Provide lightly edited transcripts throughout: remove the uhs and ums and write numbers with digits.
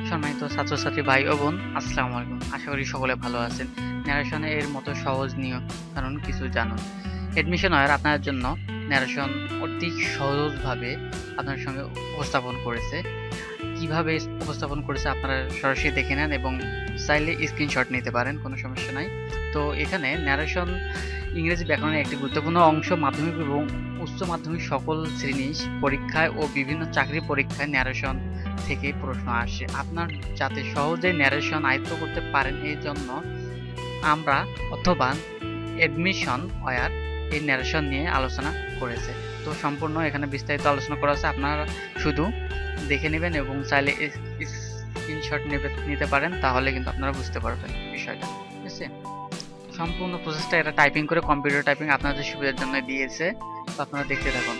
সম্মানিত ছাত্রছাত্রী ভাই ও বোন, আসসালামু আলাইকুম। আশা করি সকলে ভালো আছেন। ন্যারেশনে এর মতো সহজ নিয়ম কারণ কিছু জানুন। এডমিশন ওয়্যার আপনার জন্য ন্যারেশন অতি সহজভাবে আপনার সঙ্গে উপস্থাপন করেছে। কিভাবে উপস্থাপন করেছে আপনারা সরাসরি দেখে নেন এবং চাইলে স্ক্রিনশট নিতে পারেন, কোনো সমস্যা নাই। তো এখানে ন্যারেশন ইংরেজি ব্যাকরণের একটি গুরুত্বপূর্ণ অংশ। মাধ্যমিক এবং উচ্চ মাধ্যমিক সকল শ্রেণীর পরীক্ষায় ও বিভিন্ন চাকরি পরীক্ষায় ন্যারেশন থেকে প্রশ্ন আসে। আপনার যাতে সহজে ন্যারেশন আয়ত্ত করতে পারেন এই জন্য আমরা অথবা এডমিশন ওয়্যার এই ন্যারেশন নিয়ে আলোচনা করেছে। তো সম্পূর্ণ এখানে বিস্তারিত আলোচনা করা আছে, আপনারা শুধু দেখে নেবেন এবং চাইলে স্ক্রিনশট নিতে পারেন, তাহলে কিন্তু আপনারা বুঝতে পারবেন বিষয়টা। ঠিক আছে, সম্পূর্ণ প্রসেসটা এটা টাইপিং করে কম্পিউটার টাইপিং আপনাদের সুবিধার জন্য দিয়েছে। তো আপনারা দেখতে থাকুন।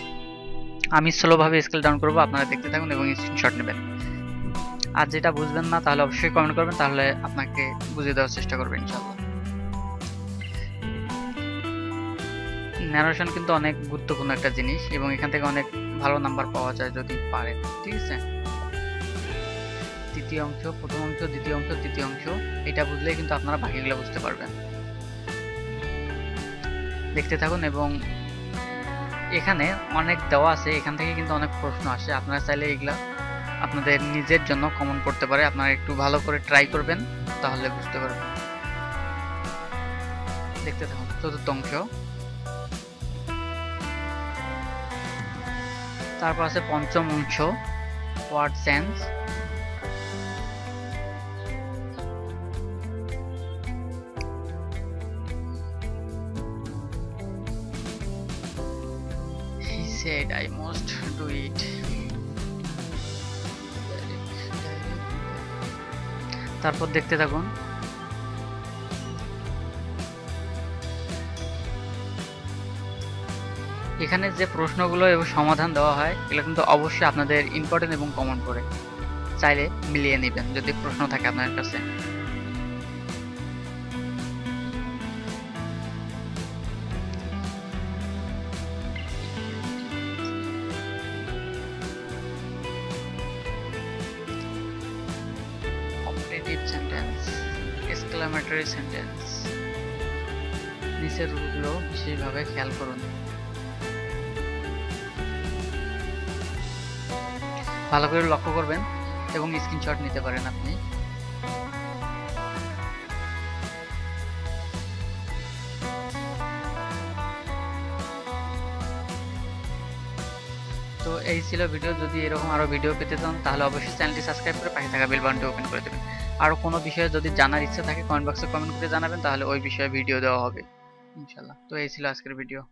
আমি স্লোভাবে স্কেল ডাউন করবো, আপনারা দেখতে থাকুন এবং স্ক্রিনশট নেবেন। আর যেটা বুঝবেন না তাহলে অবশ্যই কমেন্ট করবেন, তাহলে আপনাকে বুঝিয়ে দেওয়ার চেষ্টা করবেন ইনশাআল্লাহ। ন্যারেশন কিন্তু অনেক গুরুত্বপূর্ণ একটা জিনিস এবং এখান থেকে অনেক ভালো নাম্বার পাওয়া যায় যদি পারেন। ঠিক আছে, তৃতীয় অংশ, প্রথম অংশ, দ্বিতীয় অংশ, তৃতীয় অংশ, এটা বুঝলেই কিন্তু আপনারা বাকিগুলো বুঝতে পারবেন। দেখতে থাকুন এবং এখানে অনেক দেওয়া আছে, এখান থেকে কিন্তু অনেক প্রশ্ন আসে। আপনারা চাইলে এগুলা আপনাদের নিজের জন্য কমন পড়তে পারে, আপনারা একটু ভালো করে ট্রাই করবেন, তাহলে বুঝতে পারবেন। দেখতে থাকুন। চতুর্থ অংশ, তারপর আছে পঞ্চম অংশ, word sense. He said I must do it. তারপর দেখতে থাকুন। এখানে যে প্রশ্নগুলো এবং সমাধান দেওয়া হয় এগুলো কিন্তু অবশ্যই আপনাদের ইম্পর্টেন্ট এবং কমন করে, চাইলে মিলিয়ে নেবেন যদি প্রশ্ন থাকে আপনার কাছে। অপারেটিভ সেন্টেন্স, এক্সক্লামেটরি সেন্টেন্স, নিচের রুলগুলো বিশেষভাবে খেয়াল করুন। ভালো করে লক্ষ্য করবেন এবং স্ক্রিনশট নিতে পারেন আপনি। তো এই ছিল ভিডিও। যদি এরকম আরো ভিডিও পেতে চান তাহলে অবশ্যই চ্যানেলটি সাবস্ক্রাইব করে পাশে থাকা বেল বাটনটি ওপেন করে দেবেন। আরো কোনো বিষয়ে যদি জানার ইচ্ছা থাকে কমেন্ট বক্সে কমেন্ট করে জানাবেন, তাহলে ওই বিষয়ে ভিডিও দেওয়া হবে ইনশাআল্লাহ। তো এই ছিল আজকের ভিডিও।